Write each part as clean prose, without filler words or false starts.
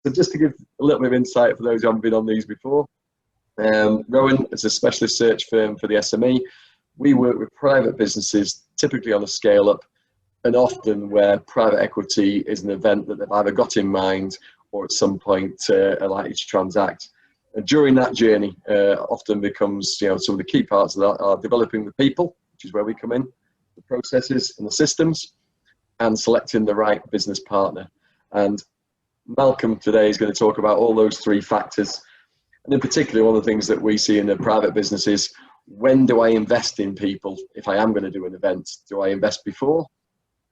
So just to give a little bit of insight for those who haven't been on these before, Rowan is a specialist search firm for the SME. We work with private businesses, typically on a scale up, and often where private equity is an event that they've either got in mind or at some point are likely to transact. And during that journey, often becomes, some of the key parts of that are developing the people, which is where we come in, the processes and the systems, and selecting the right business partner. And Malcolm today is going to talk about all those three factors. And in particular, one of the things that we see in the private business is, when do I invest in people if I am going to do an event? Do I invest before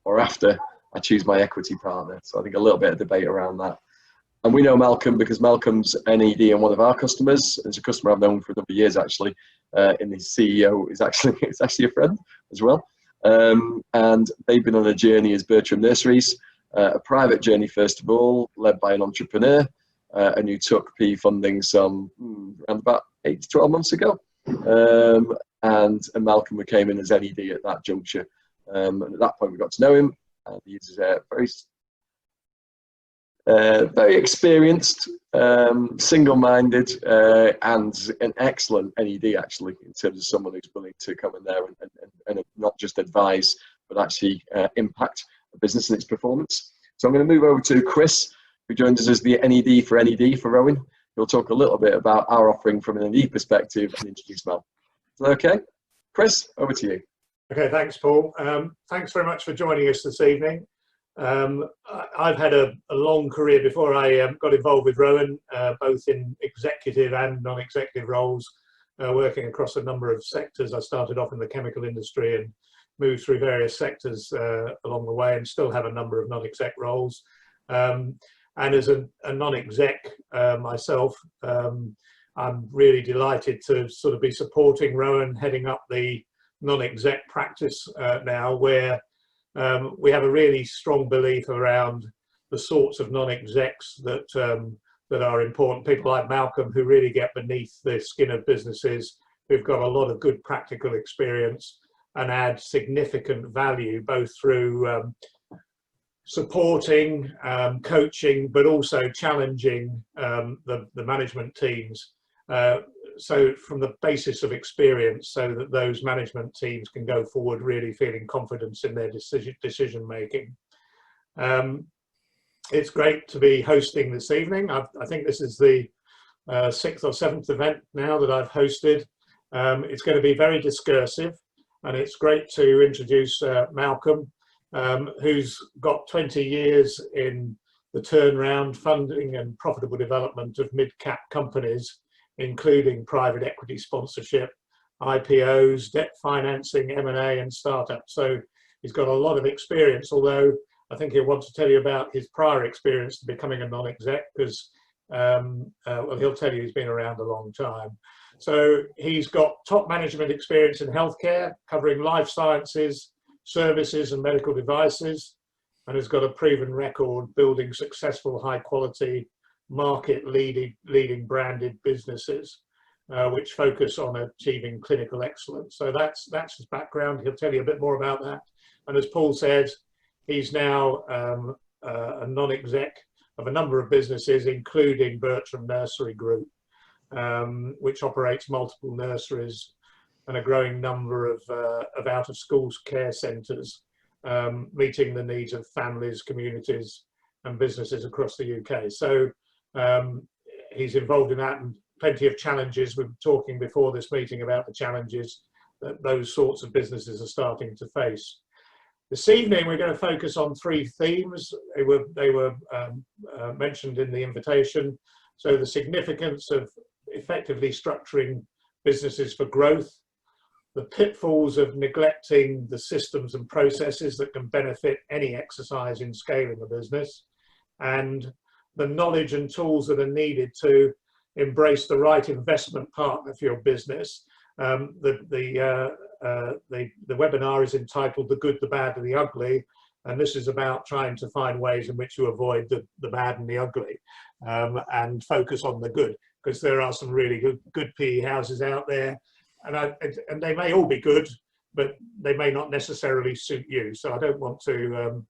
or after I choose my equity partner? So I think a little bit of debate around that. And we know Malcolm because Malcolm's NED and one of our customers. It's a customer I've known for a number of years actually. And his CEO is actually a friend as well. And they've been on a journey as Bertram Nurseries, a private journey first of all, led by an entrepreneur, and who took PE funding some around about 8 to 12 months ago. And Malcolm came in as NED at that juncture. And at that point we got to know him, and he's very experienced, single-minded, and an excellent NED actually, in terms of someone who's willing to come in there and not just advise, but actually impact a business and its performance. So I'm going to move over to Chris, who joins us as the NED for Rowan. He'll talk a little bit about our offering from an NED perspective and introduce Mel. Is that okay? Chris, over to you. Okay, thanks, Paul. Thanks very much for joining us this evening. I've had a long career before I got involved with Rowan, both in executive and non-executive roles, working across a number of sectors. I started off in the chemical industry and moved through various sectors along the way, and still have a number of non-exec roles. And as a non-exec myself, I'm really delighted to sort of be supporting Rowan, heading up the non-exec practice now, where we have a really strong belief around the sorts of non-execs that are important. People like Malcolm, who really get beneath the skin of businesses, who've got a lot of good practical experience and add significant value, both through supporting, coaching, but also challenging the management teams. So from the basis of experience, so that those management teams can go forward really feeling confidence in their decision making. It's great to be hosting this evening. I think this is the 6th or 7th event now that I've hosted. It's going to be very discursive, and it's great to introduce Malcolm, who's got 20 years in the turnaround, funding and profitable development of mid-cap companies, including private equity sponsorship, IPOs, debt financing, M&A and startups. So he's got a lot of experience, although I think he'll want to tell you about his prior experience to becoming a non-exec, because well, he'll tell you he's been around a long time. So he's got top management experience in healthcare, covering life sciences, services and medical devices, and has got a proven record building successful, high quality, market leading branded businesses, which focus on achieving clinical excellence. So that's his background. He'll tell you a bit more about that. And as Paul said, he's now a non-exec of a number of businesses, including Bertram Nursery Group, which operates multiple nurseries and a growing number of out-of-school care centres, meeting the needs of families, communities and businesses across the UK. So he's involved in that, and plenty of challenges. We were talking before this meeting about the challenges that those sorts of businesses are starting to face. This evening we're going to focus on 3 themes. They were mentioned in the invitation. So the significance of effectively structuring businesses for growth, the pitfalls of neglecting the systems and processes that can benefit any exercise in scaling a business, and the knowledge and tools that are needed to embrace the right investment partner for your business. The webinar is entitled The Good, the Bad and the Ugly, and this is about trying to find ways in which you avoid the bad and the ugly, and focus on the good, because there are some really good PE houses out there, and they may all be good, but they may not necessarily suit you. So I don't want to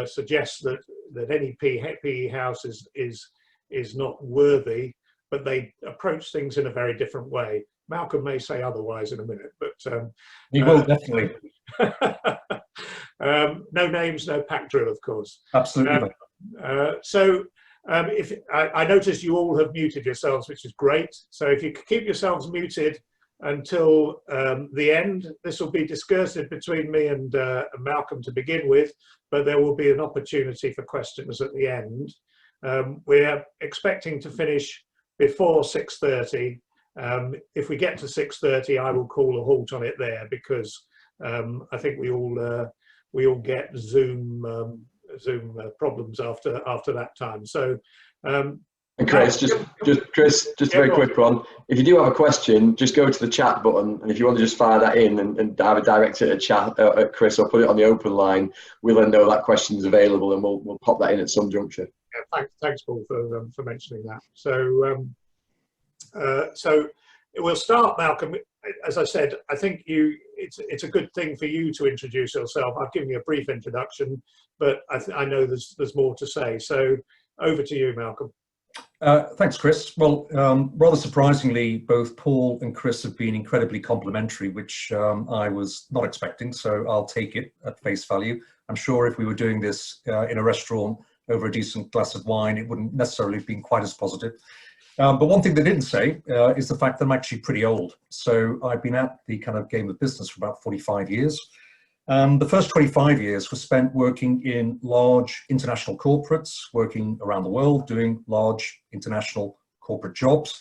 suggest that any PE house is is not worthy, but they approach things in a very different way. Malcolm may say otherwise in a minute, but he will definitely. No names, no pack drill, of course. Absolutely. If I noticed you all have muted yourselves, which is great. So if you could keep yourselves muted until the end, this will be discursive between me and Malcolm to begin with, but there will be an opportunity for questions at the end. We're expecting to finish before 6:30. If we get to 6:30, I will call a halt on it there, because I think we all get Zoom problems after that time. So, and Chris, just a very quick one. If you do have a question, just go to the chat button, and if you want to just fire that in and have it directed at chat at Chris, or put it on the open line, we'll then know that question is available, and we'll pop that in at some juncture. Yeah, thanks, Paul, for mentioning that. So we'll start, Malcolm. As I said, I think it's a good thing for you to introduce yourself. I've given you a brief introduction, but I know there's more to say. So over to you, Malcolm. Thanks, Chris. Well, rather surprisingly, both Paul and Chris have been incredibly complimentary, which I was not expecting, so I'll take it at face value. I'm sure if we were doing this in a restaurant over a decent glass of wine, it wouldn't necessarily have been quite as positive. But one thing they didn't say is the fact that I'm actually pretty old. So I've been at the kind of game of business for about 45 years. The first 25 years were spent working in large international corporates, working around the world, doing large international corporate jobs,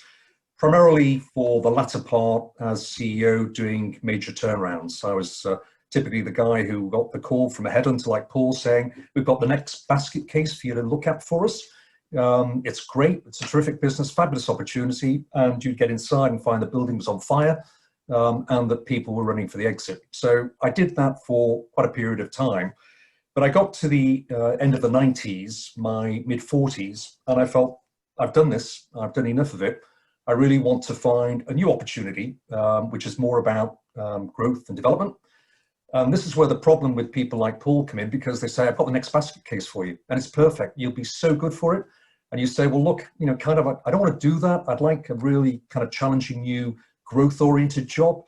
primarily for the latter part as CEO doing major turnarounds. I was typically the guy who got the call from a headhunter like Paul saying, we've got the next basket case for you to look at for us. It's great, it's a terrific business, fabulous opportunity, and you'd get inside and find the building was on fire. And that people were running for the exit. So I did that for quite a period of time. But I got to the end of the 90s, my mid-40s, and I felt, I've done this, I've done enough of it. I really want to find a new opportunity, which is more about growth and development. This is where the problem with people like Paul come in, because they say, I've got the next basket case for you, and it's perfect. You'll be so good for it. And you say, well, look, I don't want to do that. I'd like a really kind of challenging new growth-oriented job.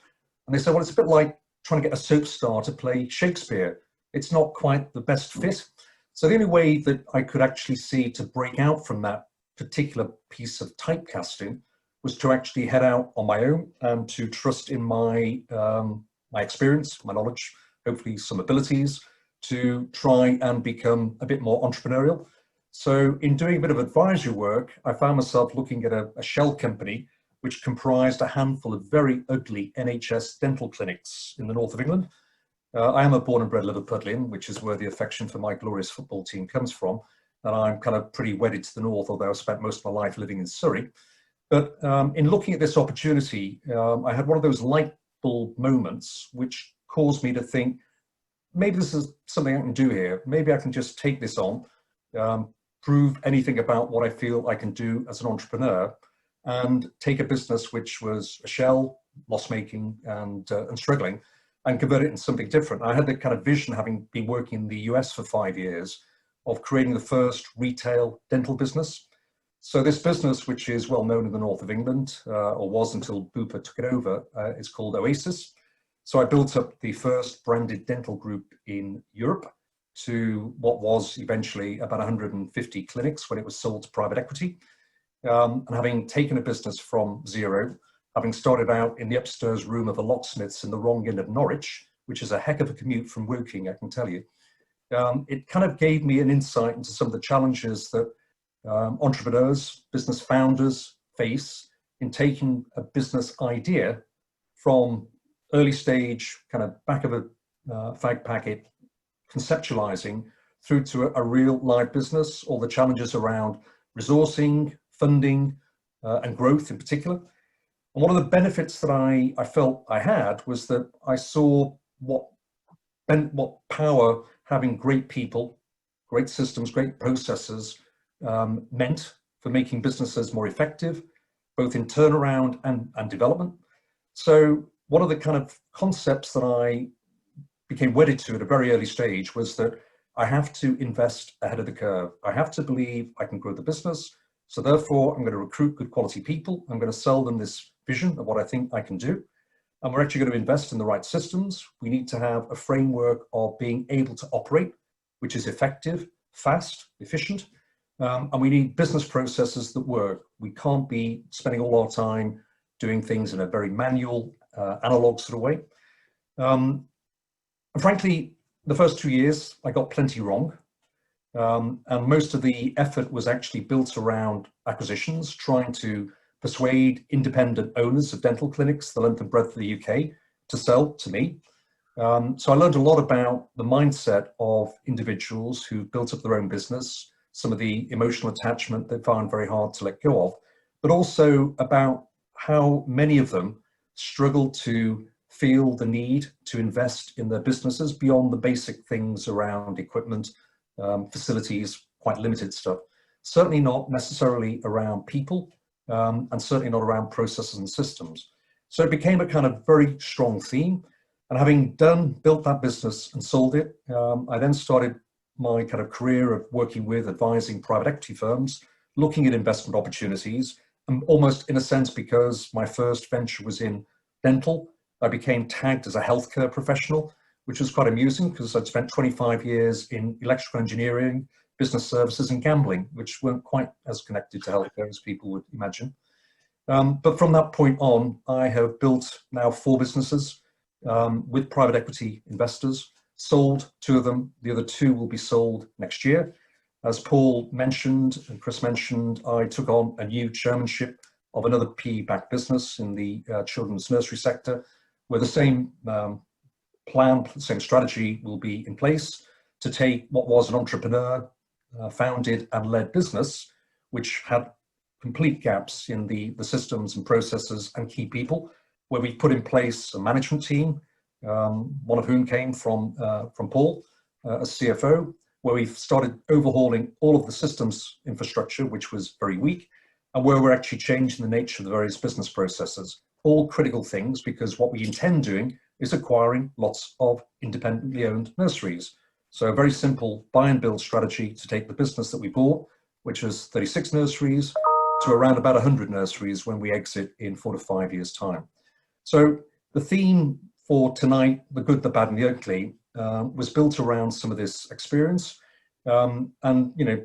And they say, well, it's a bit like trying to get a soap star to play Shakespeare. It's not quite the best fit. So the only way that I could actually see to break out from that particular piece of typecasting was to actually head out on my own and to trust in my experience, my knowledge, hopefully some abilities, to try and become a bit more entrepreneurial. So in doing a bit of advisory work, I found myself looking at a shell company which comprised a handful of very ugly NHS dental clinics in the north of England. I am a born and bred Liverpudlian, which is where the affection for my glorious football team comes from. And I'm kind of pretty wedded to the north, although I've spent most of my life living in Surrey. But in looking at this opportunity, I had one of those light bulb moments which caused me to think, maybe this is something I can do here. Maybe I can just take this on, prove anything about what I feel I can do as an entrepreneur, and take a business which was a shell, loss-making and struggling, and convert it into something different. I had the kind of vision, having been working in the US for 5 years, of creating the first retail dental business. So this business, which is well known in the north of England, or was until Bupa took it over, is called Oasis. So I built up the first branded dental group in Europe to what was eventually about 150 clinics when it was sold to private equity. And having taken a business from zero, having started out in the upstairs room of the locksmiths in the wrong end of Norwich, which is a heck of a commute from Woking, I can tell you, it kind of gave me an insight into some of the challenges that entrepreneurs, business founders face in taking a business idea from early stage, kind of back of a fag packet, conceptualizing through to a real live business, all the challenges around resourcing, funding, and growth in particular. And one of the benefits that I felt I had was that I saw what power having great people, great systems, great processes meant for making businesses more effective, both in turnaround and development. So one of the kind of concepts that I became wedded to at a very early stage was that I have to invest ahead of the curve. I have to believe I can grow the business. So therefore, I'm going to recruit good quality people. I'm going to sell them this vision of what I think I can do. And we're actually going to invest in the right systems. We need to have a framework of being able to operate, which is effective, fast, efficient. And we need business processes that work. We can't be spending all our time doing things in a very manual, analog sort of way. And frankly, the first 2 years, I got plenty wrong. And most of the effort was actually built around acquisitions, trying to persuade independent owners of dental clinics, the length and breadth of the UK, to sell to me. So I learned a lot about the mindset of individuals who built up their own business, some of the emotional attachment they found very hard to let go of, but also about how many of them struggle to feel the need to invest in their businesses beyond the basic things around equipment, facilities, quite limited stuff. Certainly not necessarily around people, and certainly not around processes and systems. So it became a kind of very strong theme. And having built that business and sold it, I then started my kind of career of working with advising private equity firms, looking at investment opportunities, and almost in a sense, because my first venture was in dental, I became tagged as a healthcare professional, which was quite amusing because I'd spent 25 years in electrical engineering, business services and gambling, which weren't quite as connected to healthcare as people would imagine. But from that point on, I have built now 4 businesses with private equity investors, sold 2 of them. The other 2 will be sold next year. As Paul mentioned and Chris mentioned, I took on a new chairmanship of another PE-backed business in the children's nursery sector, where the same plan, same strategy will be in place to take what was an entrepreneur founded and led business, which had complete gaps in the systems and processes and key people, where we put in place a management team, one of whom came from Paul as CFO, where we've started overhauling all of the systems infrastructure, which was very weak, and where we're actually changing the nature of the various business processes. All critical things, because what we intend doing is acquiring lots of independently owned nurseries. So a very simple buy and build strategy to take the business that we bought, which was 36 nurseries, to around about 100 nurseries when we exit in 4 to 5 years' time. So the theme for tonight, the good, the bad and the ugly, was built around some of this experience. And, you know,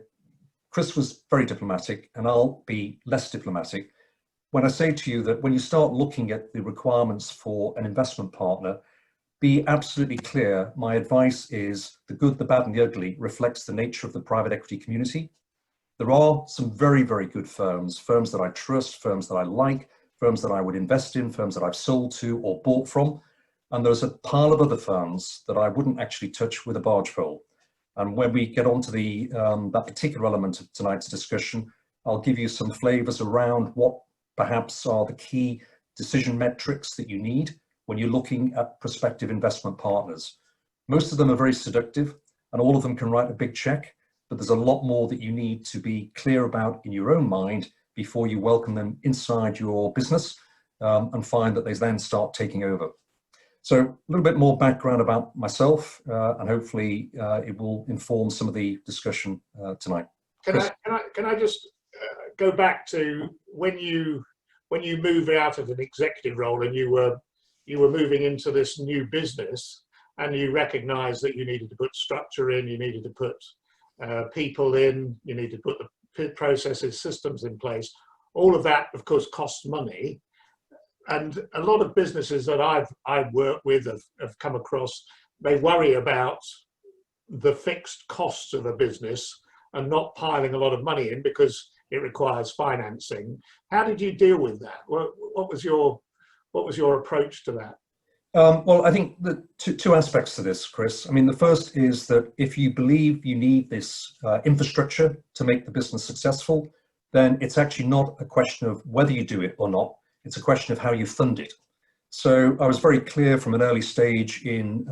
Chris was very diplomatic and I'll be less diplomatic when I say to you that when you start looking at the requirements for an investment partner, be absolutely clear. My advice is the good, the bad and the ugly reflects the nature of the private equity community. There are some very, very good firms that I trust, firms that I like, firms that I would invest in, firms that I've sold to or bought from. And there's a pile of other firms that I wouldn't actually touch with a barge pole. And when we get onto that particular element of tonight's discussion, I'll give you some flavors around what perhaps are the key decision metrics that you need when you're looking at prospective investment partners. Most of them are very seductive and all of them can write a big check, but there's a lot more that you need to be clear about in your own mind before you welcome them inside your business and find that they then start taking over. So a little bit more background about myself and hopefully it will inform some of the discussion tonight. Can I just go back to when you moved out of an executive role and you were moving into this new business and you recognized that you needed to put structure in, you needed to put people in, you needed to put the processes, systems in place. All of that, of course, costs money. And a lot of businesses that I've worked with have come across, they worry about the fixed costs of a business and not piling a lot of money in because it requires financing. How did you deal with that? What was your approach to that? Well, I think the two aspects to this, Chris. I mean, the first is that if you believe you need this infrastructure to make the business successful, then it's actually not a question of whether you do it or not. It's a question of how you fund it. So I was very clear from an early stage in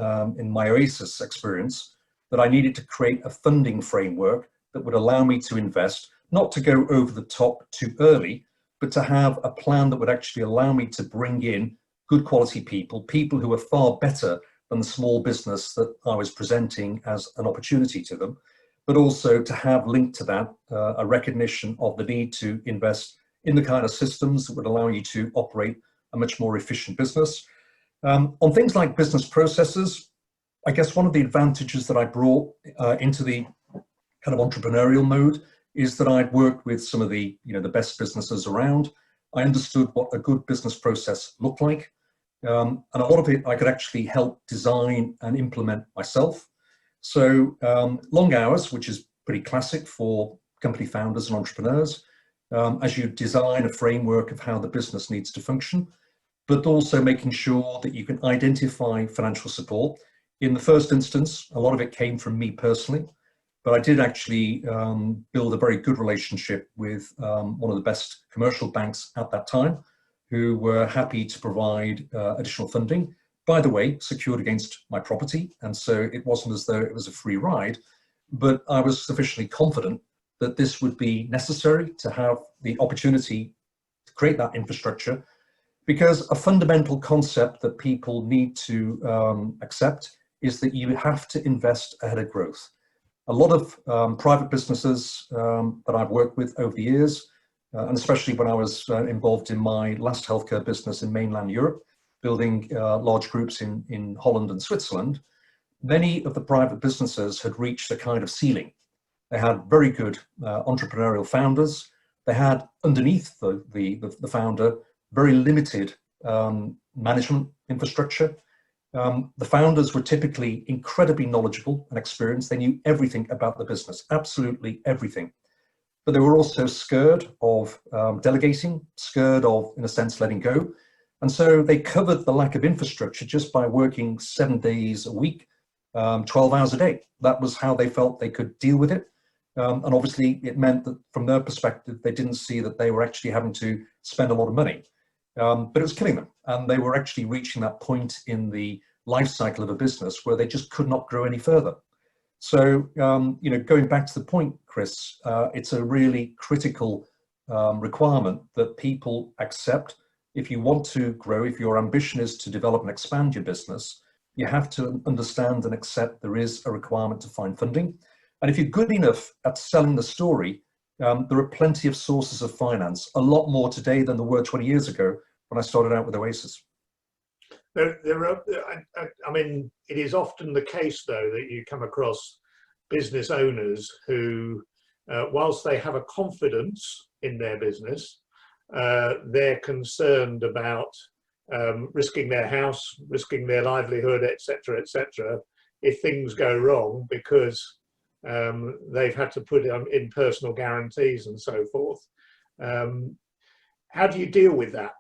my Oasis experience that I needed to create a funding framework that would allow me to invest, not to go over the top too early, but to have a plan that would actually allow me to bring in good quality people who are far better than the small business that I was presenting as an opportunity to them, but also to have linked to that a recognition of the need to invest in the kind of systems that would allow you to operate a much more efficient business. On things like business processes, I guess one of the advantages that I brought into the kind of entrepreneurial mode is that I'd worked with some of the, the best businesses around. I understood what a good business process looked like. And a lot of it I could actually help design and implement myself. So long hours, which is pretty classic for company founders and entrepreneurs, as you design a framework of how the business needs to function, but also making sure that you can identify financial support. In the first instance, a lot of it came from me personally, but I did actually build a very good relationship with one of the best commercial banks at that time, who were happy to provide additional funding, by the way, secured against my property. And so it wasn't as though it was a free ride, but I was sufficiently confident that this would be necessary to have the opportunity to create that infrastructure, because a fundamental concept that people need to accept is that you have to invest ahead of growth. A lot of private businesses that I've worked with over the years, and especially when I was involved in my last healthcare business in mainland Europe, building large groups in Holland and Switzerland, many of the private businesses had reached a kind of ceiling. They had very good entrepreneurial founders. They had underneath the founder very limited management infrastructure. The founders were typically incredibly knowledgeable and experienced. They knew everything about the business, absolutely everything. But they were also scared of delegating, scared of, in a sense, letting go. And so they covered the lack of infrastructure just by working 7 days a week, 12 hours a day. That was how they felt they could deal with it. And obviously it meant that from their perspective, they didn't see that they were actually having to spend a lot of money. But it was killing them. And they were actually reaching that point in the life cycle of a business where they just could not grow any further. So, going back to the point, Chris, it's a really critical requirement that people accept. If you want to grow, if your ambition is to develop and expand your business, you have to understand and accept there is a requirement to find funding. And if you're good enough at selling the story, there are plenty of sources of finance, a lot more today than there were 20 years ago when I started out with Oasis. I mean, it is often the case, though, that you come across business owners who, whilst they have a confidence in their business, they're concerned about risking their house, risking their livelihood, etc., etc., if things go wrong, because they've had to put in personal guarantees and so forth. How do you deal with that?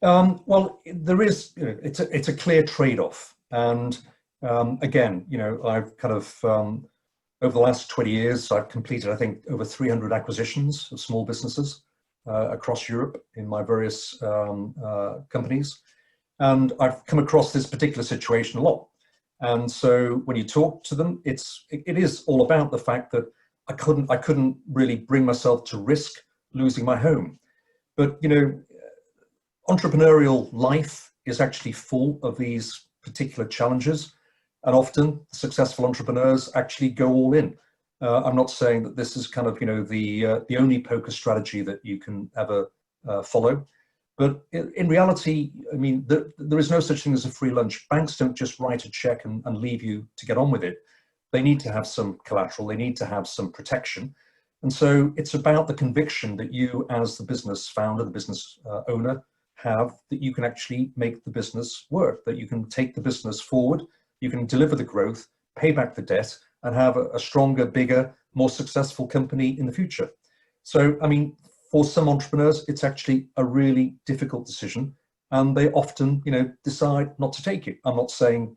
Well, there is, it's a clear trade-off. And again, I've kind of, over the last 20 years, I've completed, I think, over 300 acquisitions of small businesses across Europe in my various companies. And I've come across this particular situation a lot. And so when you talk to them, it is all about the fact that I couldn't really bring myself to risk losing my home. But, entrepreneurial life is actually full of these particular challenges, and often successful entrepreneurs actually go all in. I'm not saying that this is kind of the only poker strategy that you can ever follow, but in reality, I mean, there is no such thing as a free lunch. Banks don't just write a check and leave you to get on with it. They need to have some collateral. They need to have some protection. And so it's about the conviction that you, as the business founder, the business owner, have, that you can actually make the business work, that you can take the business forward, you can deliver the growth, pay back the debt, and have a stronger, bigger, more successful company in the future. So, I mean, for some entrepreneurs, it's actually a really difficult decision, and they often, decide not to take it. I'm not saying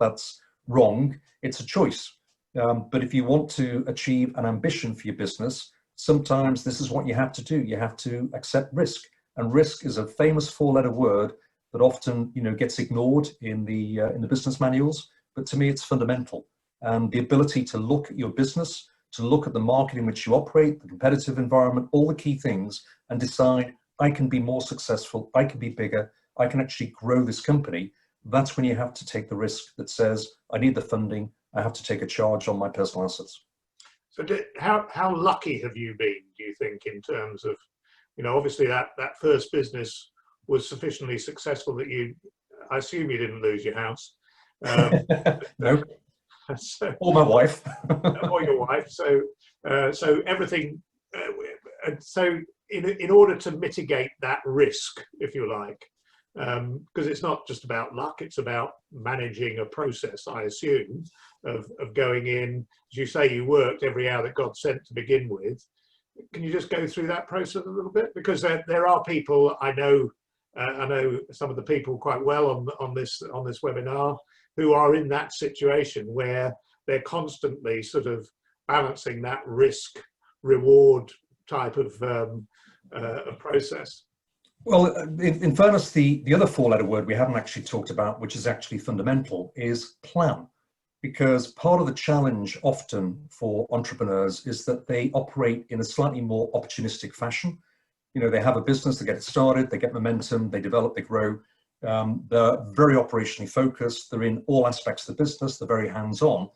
that's wrong. It's a choice. But if you want to achieve an ambition for your business, sometimes this is what you have to do. You have to accept risk. And risk is a famous four-letter word that often, gets ignored in the business manuals. But to me, it's fundamental. And the ability to look at your business, to look at the market in which you operate, the competitive environment, all the key things, and decide, I can be more successful, I can be bigger, I can actually grow this company. That's when you have to take the risk that says, I need the funding, I have to take a charge on my personal assets. So how lucky have you been, do you think, in terms of, obviously that first business was sufficiently successful that I assume you didn't lose your house. No, So, or my wife. or your wife. So everything. So in order to mitigate that risk, if you like, because it's not just about luck, it's about managing a process, I assume, of going in. As you say, you worked every hour that God sent to begin with. Can you just go through that process a little bit? Because there are people I know some of the people quite well on this webinar who are in that situation where they're constantly sort of balancing that risk reward type of process. Well, in fairness, the other four-letter word we haven't actually talked about, which is actually fundamental, is plan. Because part of the challenge often for entrepreneurs is that they operate in a slightly more opportunistic fashion. They have a business, they get it started, they get momentum, they develop, they grow. They're very operationally focused. They're in all aspects of the business. They're very hands-on.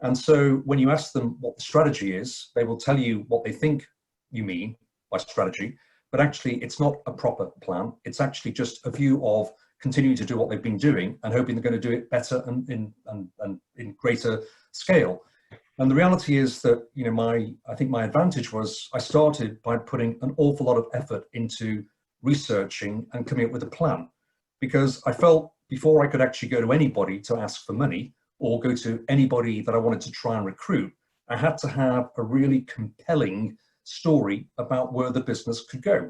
And so when you ask them what the strategy is, they will tell you what they think you mean by strategy, but actually it's not a proper plan. It's actually just a view of continuing to do what they've been doing and hoping they're going to do it better and in greater scale. And the reality is that, I think my advantage was I started by putting an awful lot of effort into researching and coming up with a plan, because I felt before I could actually go to anybody to ask for money or go to anybody that I wanted to try and recruit, I had to have a really compelling story about where the business could go.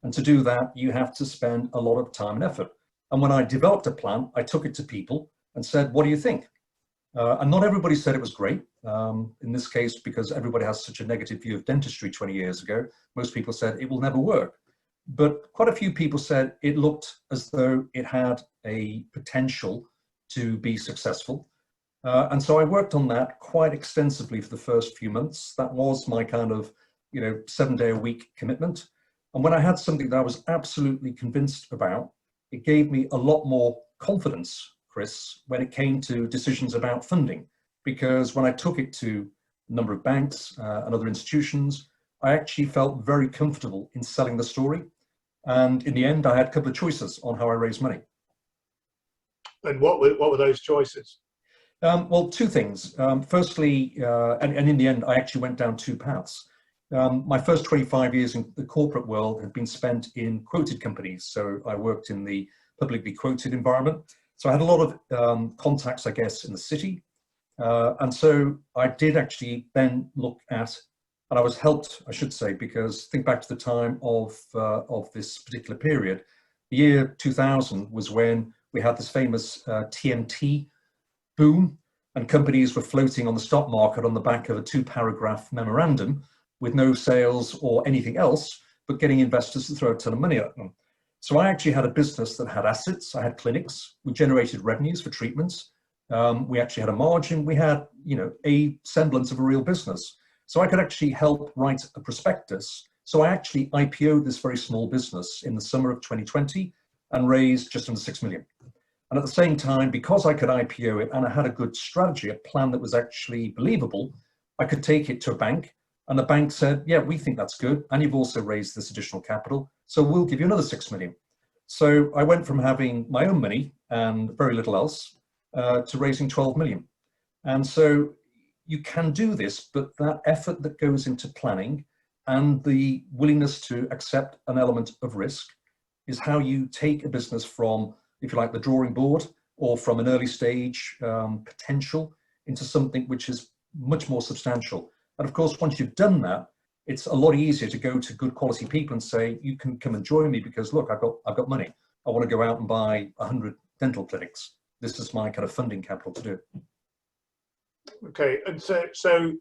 And to do that, you have to spend a lot of time and effort. And when I developed a plan, I took it to people and said, what do you think? And not everybody said it was great. In this case, because everybody has such a negative view of dentistry 20 years ago, most people said it will never work. But quite a few people said it looked as though it had a potential to be successful. And so I worked on that quite extensively for the first few months. That was my kind of, 7-day-a-week commitment. And when I had something that I was absolutely convinced about, it gave me a lot more confidence, Chris, when it came to decisions about funding. Because when I took it to a number of banks and other institutions, I actually felt very comfortable in selling the story. And in the end, I had a couple of choices on how I raised money. And what were those choices? Well, two things. Firstly, and in the end, I actually went down two paths. My first 25 years in the corporate world had been spent in quoted companies. So I worked in the publicly quoted environment. So I had a lot of contacts, I guess, in the city. And so I did actually then look at, and I was helped, I should say, because think back to the time of this particular period. The year 2000 was when we had this famous TMT boom, and companies were floating on the stock market on the back of a 2-paragraph memorandum with no sales or anything else, but getting investors to throw a ton of money at them. So I actually had a business that had assets. I had clinics. We generated revenues for treatments. We actually had a margin. We had, a semblance of a real business. So I could actually help write a prospectus. So I actually IPO'd this very small business in the summer of 2020 and raised just under 6 million. And at the same time, because I could IPO it and I had a good strategy, a plan that was actually believable, I could take it to a bank. And the bank said, yeah, we think that's good. And you've also raised this additional capital. So we'll give you another 6 million. So I went from having my own money and very little else to raising 12 million. And so you can do this, but that effort that goes into planning and the willingness to accept an element of risk is how you take a business from, if you like, the drawing board or from an early stage potential into something which is much more substantial. And of course, once you've done that, it's a lot easier to go to good quality people and say, you can come and join me because look, I've got money. I want to go out and buy 100 dental clinics. This is my kind of funding capital to do it. Okay, and so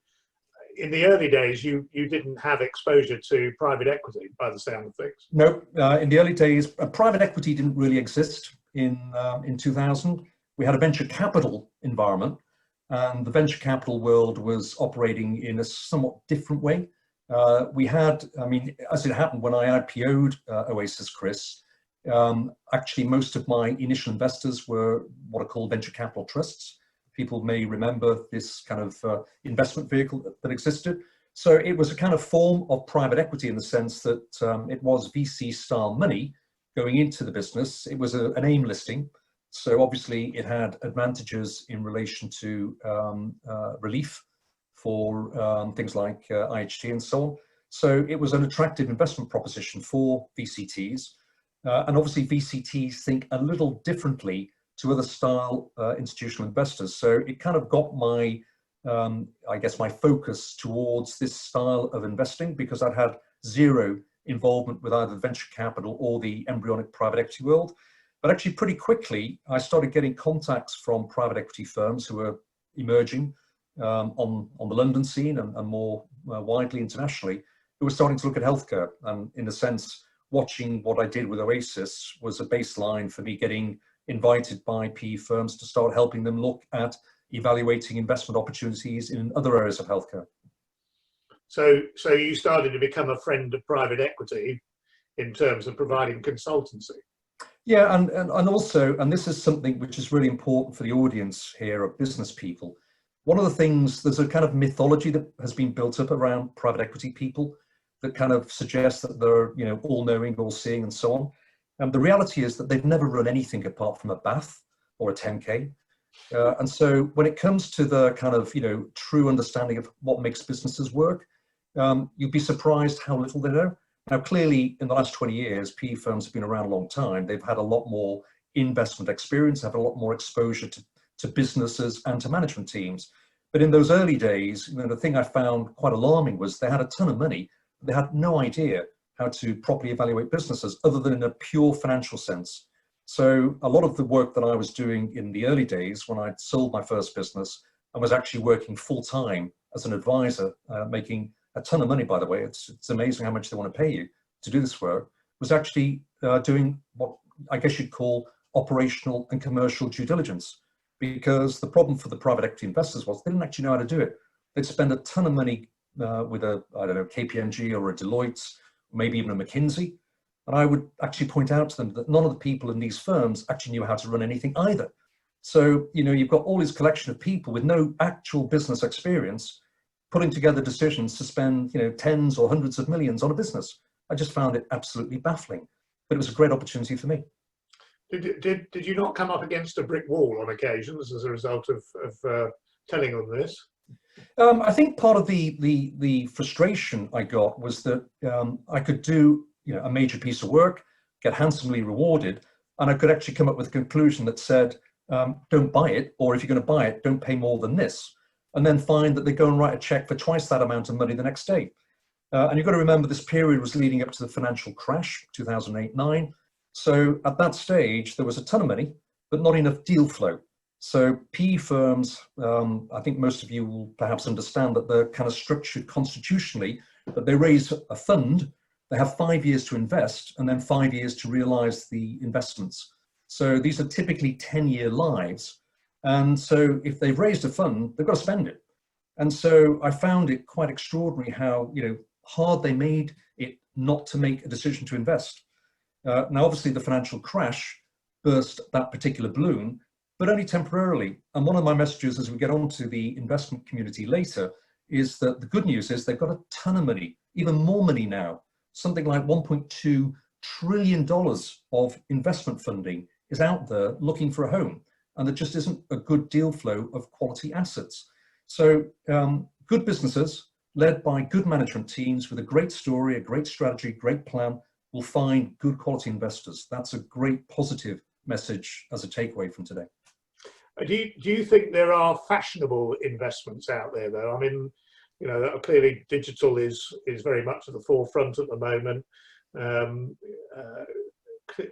in the early days, you didn't have exposure to private equity by the sound of things. No, in the early days, private equity didn't really exist in 2000. We had a venture capital environment, and the venture capital world was operating in a somewhat different way. We had, as it happened when I IPO'd Oasis, Chris, actually most of my initial investors were what are called venture capital trusts. People may remember this kind of investment vehicle that existed. So it was a kind of form of private equity in the sense that it was VC style money going into the business. It was an AIM listing. So obviously it had advantages in relation to relief for things like IHT and so on. So it was an attractive investment proposition for VCTs. And obviously VCTs think a little differently to other style institutional investors. So it kind of got my, I guess, my focus towards this style of investing, because I'd had zero involvement with either venture capital or the embryonic private equity world. But actually pretty quickly, I started getting contacts from private equity firms who were emerging on the London scene and more widely internationally, who were starting to look at healthcare. And in a sense, watching what I did with Oasis was a baseline for me getting invited by PE firms to start helping them look at evaluating investment opportunities in other areas of healthcare. So you started to become a friend of private equity in terms of providing consultancy. Yeah, and also, and this is something which is really important for the audience here of business people. One of the things, there's a kind of mythology that has been built up around private equity people that kind of suggests that they're, you know, all-knowing, all-seeing, and so on. And the reality is that they've never run anything apart from a bath or a 10K. And so when it comes to the kind of, you know, true understanding of what makes businesses work, you'd be surprised how little they know. Now, clearly, in the last 20 years, PE firms have been around a long time. They've had a lot more investment experience, have a lot more exposure to businesses and to management teams. But in those early days, you know, the thing I found quite alarming was they had a ton of money. They had no idea how to properly evaluate businesses other than in a pure financial sense. So a lot of the work that I was doing in the early days when I sold my first business and was actually working full-time as an advisor, making a ton of money, by the way, it's amazing how much they want to pay you to do this work, was actually doing what I guess you'd call operational and commercial due diligence. Because the problem for the private equity investors was they didn't actually know how to do it. They'd spend a ton of money with a, I don't know, KPMG or a Deloitte, maybe even a McKinsey. And I would actually point out to them that none of the people in these firms actually knew how to run anything either. So, you know, you've got all this collection of people with no actual business experience putting together decisions to spend, you know, tens or hundreds of millions on a business. I just found it absolutely baffling, but it was a great opportunity for me. Did you not come up against a brick wall on occasions as a result of telling them this? I think part of the frustration I got was that I could do, you know, a major piece of work, get handsomely rewarded, and I could actually come up with a conclusion that said, don't buy it, or if you're going to buy it, don't pay more than this, and then find that they go and write a check for twice that amount of money the next day. And you've got to remember this period was leading up to the financial crash, 2008-9. So at that stage, there was a ton of money, but not enough deal flow. So PE firms, I think most of you will perhaps understand that they're kind of structured constitutionally, that they raise a fund, they have 5 years to invest, and then 5 years to realize the investments. So these are typically 10-year lives. And so if they've raised a fund, they've got to spend it. And so I found it quite extraordinary how, you know, hard they made it not to make a decision to invest. Now, obviously, the financial crash burst that particular balloon, but only temporarily. And one of my messages as we get on to the investment community later is that the good news is they've got a ton of money, even more money now. Something like $1.2 trillion of investment funding is out there looking for a home. And there just isn't a good deal flow of quality assets. So good businesses led by good management teams with a great story, a great strategy, great plan, will find good quality investors. That's a great positive message as a takeaway from today. Do you think there are fashionable investments out there, though? I mean, you know, clearly digital is very much at the forefront at the moment.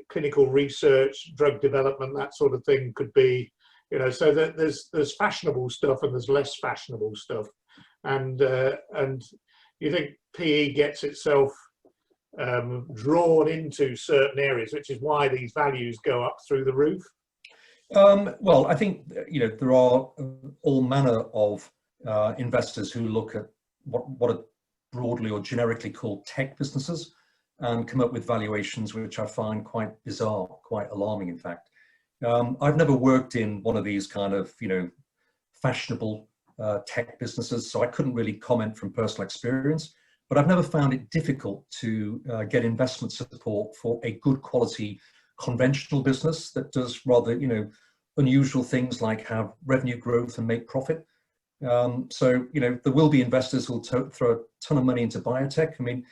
Clinical research, drug development, that sort of thing could be, you know, so that there's fashionable stuff and there's less fashionable stuff. And you think PE gets itself drawn into certain areas, which is why these values go up through the roof? Well, I think, you know, there are all manner of investors who look at what are broadly or generically called tech businesses and come up with valuations which I find quite bizarre, quite alarming, in fact. I've never worked in one of these kind of, you know, fashionable tech businesses, so I couldn't really comment from personal experience, but I've never found it difficult to get investment support for a good quality conventional business that does rather, unusual things like have revenue growth and make profit. So, there will be investors who will throw a ton of money into biotech. I mean,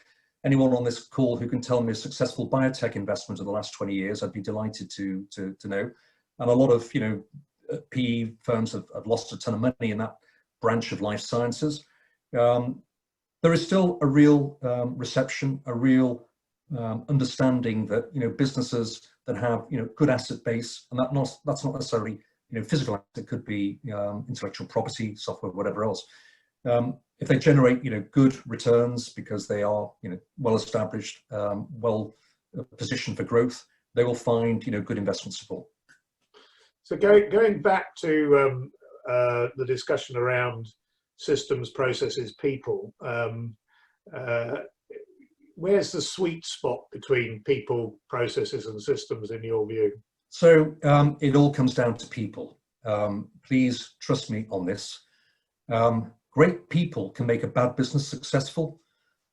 anyone on this call who can tell me a successful biotech investment in the last 20 years, I'd be delighted to know. And a lot of, PE firms have lost a ton of money in that branch of life sciences. There is still a real reception, a real understanding that, businesses that have, good asset base, and that's not necessarily, physical asset, it could be intellectual property, software, whatever else. If they generate, good returns because they are, well established, well positioned for growth, they will find, good investment support. So going back to the discussion around systems, processes, people, where's the sweet spot between people, processes and systems in your view? So it all comes down to people. Please trust me on this. Great people can make a bad business successful.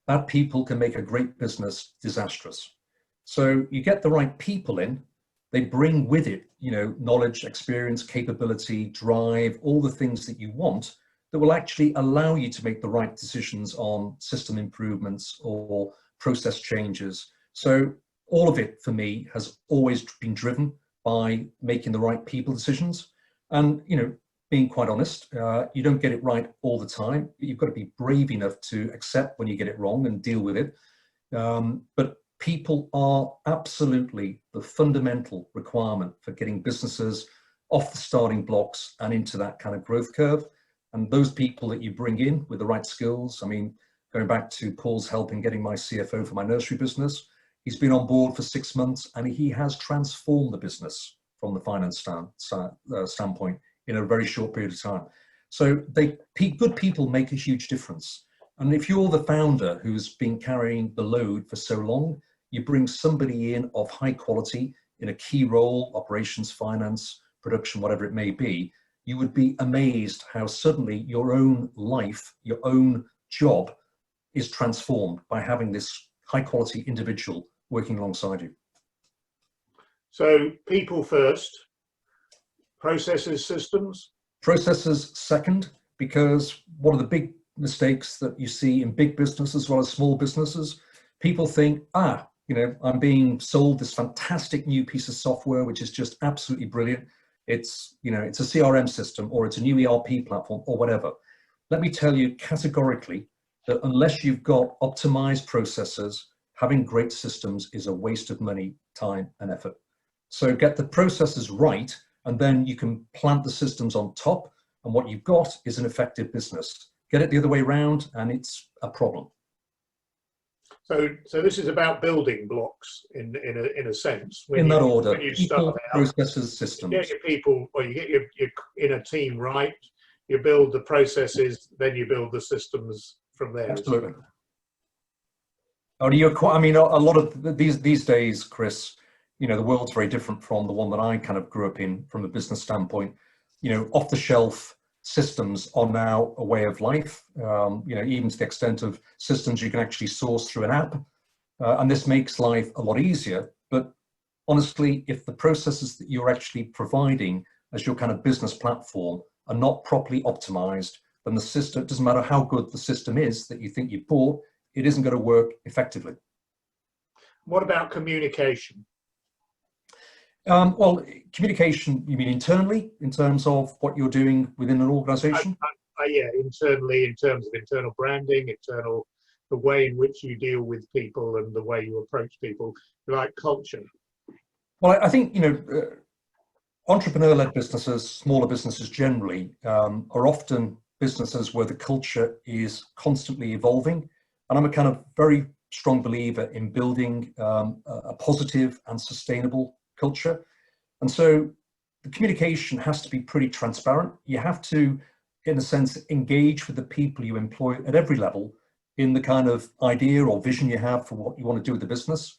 Bad people can make a great business disastrous. So you get the right people in, they bring with it, knowledge, experience, capability, drive, all the things that you want that will actually allow you to make the right decisions on system improvements or process changes. So all of it for me has always been driven by making the right people decisions. And, being quite honest, you don't get it right all the time, but you've got to be brave enough to accept when you get it wrong and deal with it. But people are absolutely the fundamental requirement for getting businesses off the starting blocks and into that kind of growth curve. And those people that you bring in with the right skills, I mean, going back to Paul's help in getting my CFO for my nursery business, he's been on board for 6 months and he has transformed the business from the finance standpoint in a very short period of time. So good people make a huge difference. And if you're the founder who's been carrying the load for so long, you bring somebody in of high quality in a key role, operations, finance, production, whatever it may be, you would be amazed how suddenly your own life, your own job is transformed by having this high quality individual working alongside you. So people first, processes, systems? Processes second, because one of the big mistakes that you see in big business as well as small businesses, people think, I'm being sold this fantastic new piece of software, which is just absolutely brilliant. It's, it's a CRM system or it's a new ERP platform or whatever. Let me tell you categorically that unless you've got optimized processes, having great systems is a waste of money, time and effort. So get the processes right, and then you can plant the systems on top, and what you've got is an effective business. Get it the other way around and it's a problem. So this is about building blocks in a sense. In that order, when you people, start out, processes, systems. You get your people, or you get your inner team right, you build the processes, then you build the systems from there. Absolutely. I mean, a lot of these days, Chris, the world's very different from the one that I kind of grew up in from a business standpoint. Off the shelf systems are now a way of life, even to the extent of systems you can actually source through an app. And this makes life a lot easier. But honestly, if the processes that you're actually providing as your kind of business platform are not properly optimized, then the system, it doesn't matter how good the system is that you think you bought, it isn't going to work effectively. What about communication? Well, communication, you mean internally, in terms of what you're doing within an organization? Yeah, internally, in terms of internal branding, the way in which you deal with people and the way you approach people, like culture. Well, I think, entrepreneur-led businesses, smaller businesses generally, are often businesses where the culture is constantly evolving. And I'm a kind of very strong believer in building a positive and sustainable culture. And so the communication has to be pretty transparent. You have to, in a sense, engage with the people you employ at every level in the kind of idea or vision you have for what you want to do with the business.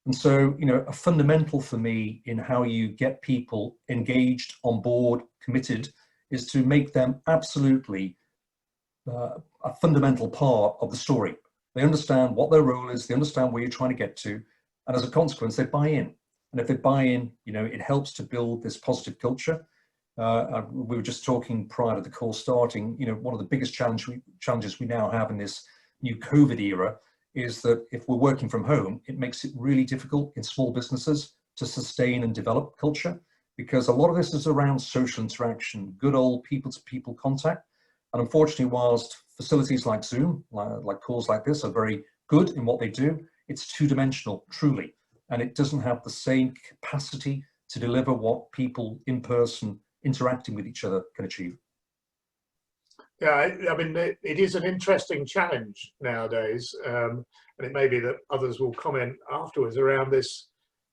And so, a fundamental for me in how you get people engaged, on board, committed, is to make them absolutely a fundamental part of the story. They understand what their role is, they understand where you're trying to get to, and as a consequence, they buy in. And if they buy in, you know, it helps to build this positive culture. We were just talking prior to the call starting, you know, one of the biggest challenges we now have in this new COVID era is that if we're working from home, it makes it really difficult in small businesses to sustain and develop culture, because a lot of this is around social interaction, good old people-to-people contact. And unfortunately, whilst facilities like Zoom, like calls like this, are very good in what they do, it's two-dimensional, truly. And it doesn't have the same capacity to deliver what people in person interacting with each other can achieve. Yeah, I mean, it is an interesting challenge nowadays, and it may be that others will comment afterwards around this,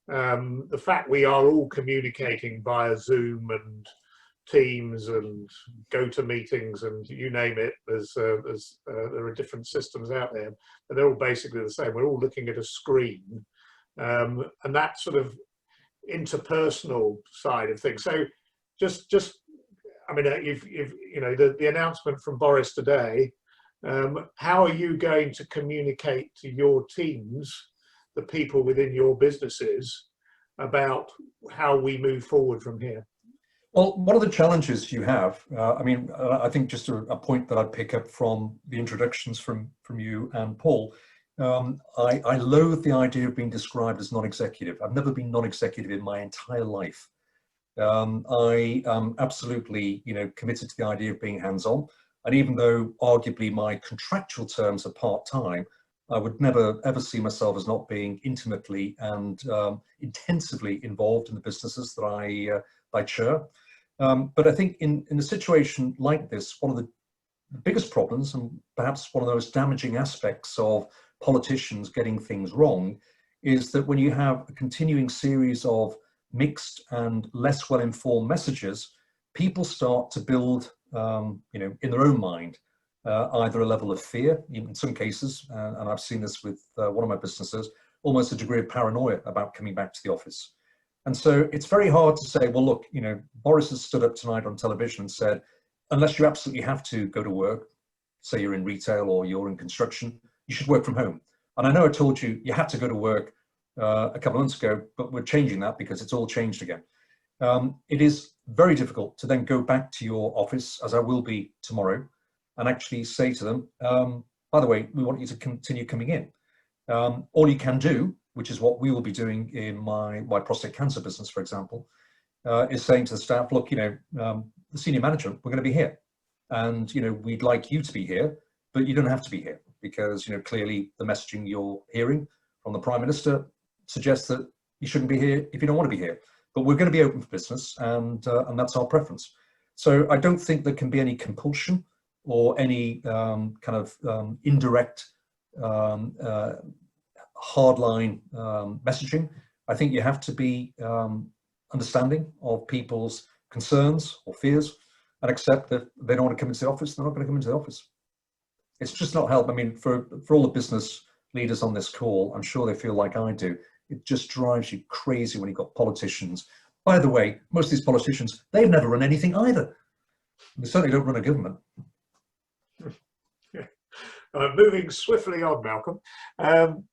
the fact we are all communicating via Zoom and Teams and GoToMeetings and you name it. There are different systems out there, but they're all basically the same. We're all looking at a screen, and that sort of interpersonal side of things. So just I mean, you've you know, the announcement from Boris today. How are you going to communicate to your teams, the people within your businesses, about how we move forward from here? Well, one of the challenges you have, I mean, I think just a point that I'd pick up from the introductions from you and Paul, I loathe the idea of being described as non-executive. I've never been non-executive in my entire life. I am absolutely, you know, committed to the idea of being hands-on. And even though arguably my contractual terms are part-time, I would never ever see myself as not being intimately and intensively involved in the businesses that I chair. But I think in a situation like this, one of the biggest problems, and perhaps one of the most damaging aspects of politicians getting things wrong, is that when you have a continuing series of mixed and less well-informed messages, people start to build, you know, in their own mind, either a level of fear, in some cases, and I've seen this with one of my businesses, almost a degree of paranoia about coming back to the office. And so it's very hard to say, well, look, you know, Boris has stood up tonight on television and said, unless you absolutely have to go to work, say you're in retail or you're in construction, you should work from home. And I know I told you you had to go to work a couple of months ago, but we're changing that because it's all changed again. It is very difficult to then go back to your office, as I will be tomorrow, and actually say to them, by the way, we want you to continue coming in. All you can do, which is what we will be doing in my prostate cancer business, for example, is saying to the staff, look, you know, the senior management, we're going to be here. And, you know, we'd like you to be here, but you don't have to be here because, you know, clearly the messaging you're hearing from the Prime Minister suggests that you shouldn't be here if you don't want to be here. But we're going to be open for business, and that's our preference. So I don't think there can be any compulsion or any kind of indirect hardline messaging. I think you have to be understanding of people's concerns or fears and accept that they don't want to come into the office, they're not going to come into the office. It's just not help. I mean, for all the business leaders on this call, I'm sure they feel like I do. It just drives you crazy when you've got politicians. By the way, most of these politicians, they've never run anything either. They certainly don't run a government. Moving swiftly on, Malcolm.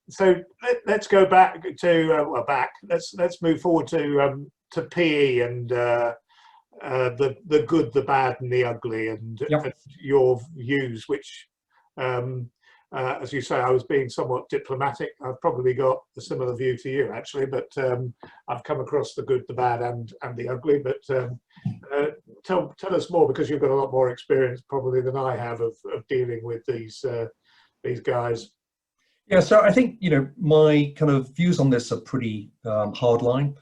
So let's go back to Let's move forward to PE and the good, the bad, and the ugly, and, yep. and your views. Which, as you say, I was being somewhat diplomatic. I've probably got a similar view to you, actually, but I've come across the good, the bad, and the ugly. But tell us more, because you've got a lot more experience probably than I have of dealing with these guys. Yeah, so I think, you know, my kind of views on this are pretty hardline,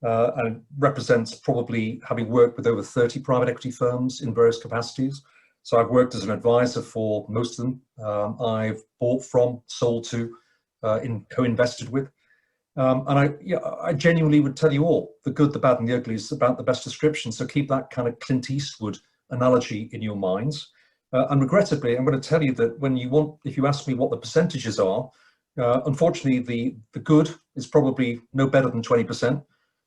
and represents probably having worked with over 30 private equity firms in various capacities. So I've worked as an advisor for most of them. I've bought from, sold to, co-invested with. And I genuinely would tell you all, the good, the bad, and the ugly is about the best description. So keep that kind of Clint Eastwood analogy in your minds. And regrettably, I'm going to tell you that if you ask me what the percentages are, unfortunately, the good is probably no better than 20%.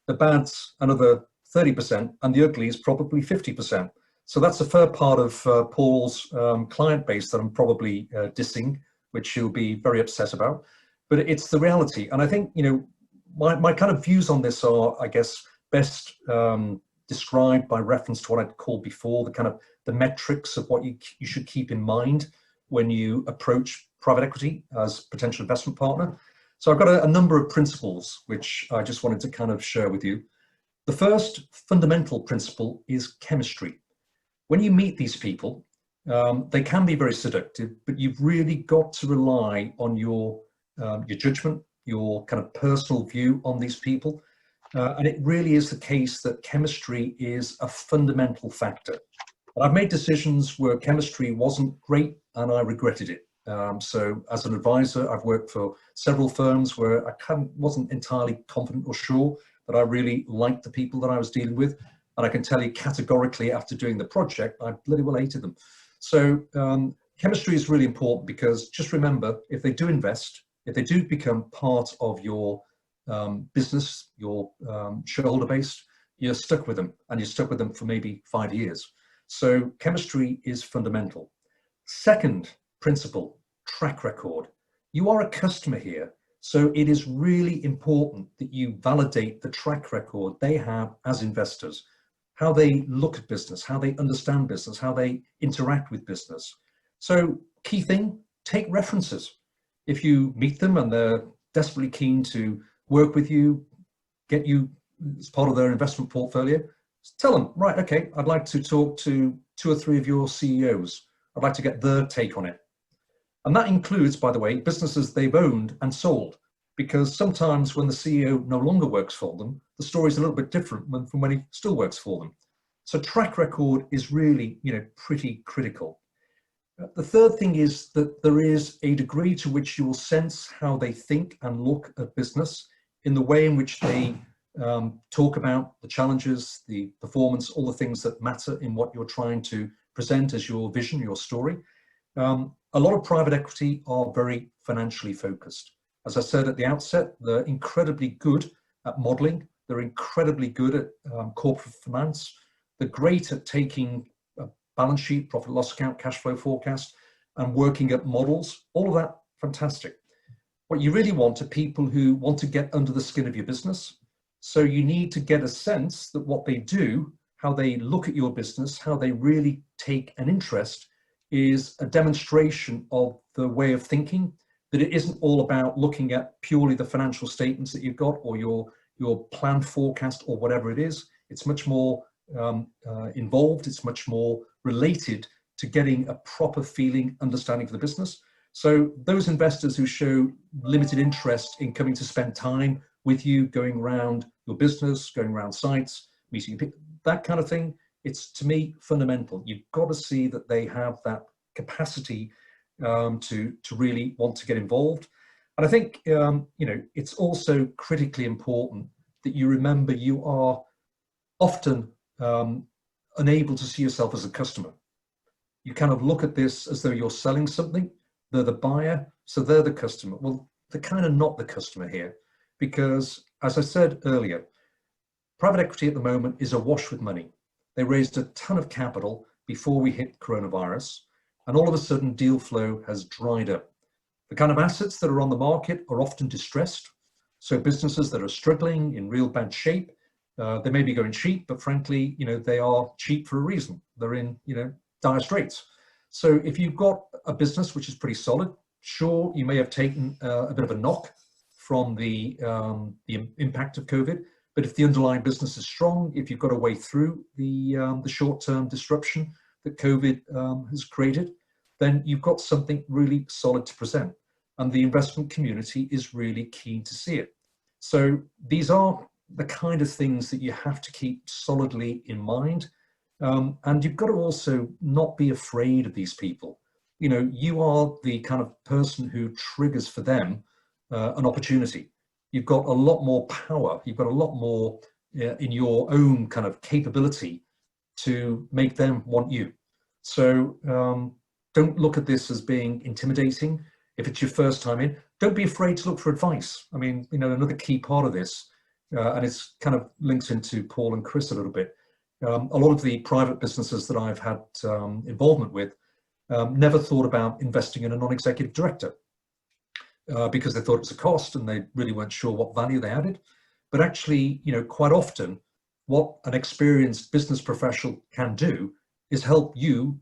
The bad's another 30%, and the ugly is probably 50%. So that's a fair part of Paul's client base that I'm probably dissing, which he'll be very upset about. But it's the reality. And I think, you know, my kind of views on this are, I guess, best described by reference to what I'd called before, the kind of the metrics of what you should keep in mind when you approach private equity as potential investment partner. So I've got a number of principles which I just wanted to kind of share with you. The first fundamental principle is chemistry. When you meet these people, they can be very seductive, but you've really got to rely on your judgment, your kind of personal view on these people. And it really is the case that chemistry is a fundamental factor. And I've made decisions where chemistry wasn't great and I regretted it. So as an advisor, I've worked for several firms where I wasn't entirely confident or sure that I really liked the people that I was dealing with. And I can tell you categorically after doing the project, I bloody well hated them. So chemistry is really important, because just remember, if they do invest, if they do become part of your business, your shareholder base, you're stuck with them, and you're stuck with them for maybe 5 years. So chemistry is fundamental. Second principle, track record. You are a customer here, so it is really important that you validate the track record they have as investors, how they look at business, how they understand business, how they interact with business. So key thing, take references. If you meet them and they're desperately keen to work with you, get you as part of their investment portfolio, tell them, right, okay, I'd like to talk to 2 or 3 of your CEOs. I'd like to get their take on it. And that includes, by the way, businesses they've owned and sold, because sometimes when the CEO no longer works for them, the story is a little bit different from when he still works for them. So track record is really, you know, pretty critical. The third thing is that there is a degree to which you will sense how they think and look at business in the way in which they talk about the challenges, the performance, all the things that matter in what you're trying to present as your vision, your story. A lot of private equity are very financially focused. As I said at the outset, they're incredibly good at modeling. They're incredibly good at corporate finance. They're great at taking a balance sheet, profit loss account, cash flow forecast, and working at models. All of that, fantastic. What you really want are people who want to get under the skin of your business. So you need to get a sense that what they do, how they look at your business, how they really take an interest, is a demonstration of the way of thinking, that it isn't all about looking at purely the financial statements that you've got or your planned forecast or whatever it is. It's much more involved. It's much more related to getting a proper feeling, understanding of the business. So those investors who show limited interest in coming to spend time with you, going around your business, going around sites, meeting people, that kind of thing, it's, to me, fundamental. You've got to see that they have that capacity to really want to get involved. And I think, you know, it's also critically important that you remember you are often unable to see yourself as a customer. You kind of look at this as though you're selling something. They're the buyer, so they're the customer. Well, they're kind of not the customer here, because, as I said earlier, private equity at the moment is awash with money. They raised a ton of capital before we hit coronavirus, and all of a sudden deal flow has dried up. The kind of assets that are on the market are often distressed. So businesses that are struggling, in real bad shape, they may be going cheap, but frankly, you know, they are cheap for a reason. They're in, you know, dire straits. So if you've got a business which is pretty solid, sure, you may have taken a bit of a knock from the impact of COVID, but if the underlying business is strong, if you've got a way through the short-term disruption that COVID has created, then you've got something really solid to present. And the investment community is really keen to see it. So these are the kind of things that you have to keep solidly in mind. And you've got to also not be afraid of these people. You know, you are the kind of person who triggers for them an opportunity. You've got a lot more power. You've got a lot more in your own kind of capability to make them want you. So don't look at this as being intimidating. If it's your first time in, don't be afraid to look for advice. I mean, you know, another key part of this, and it's kind of links into Paul and Chris a little bit, A lot of the private businesses that I've had involvement with never thought about investing in a non-executive director because they thought it was a cost and they really weren't sure what value they added. But actually, quite often, what an experienced business professional can do is help you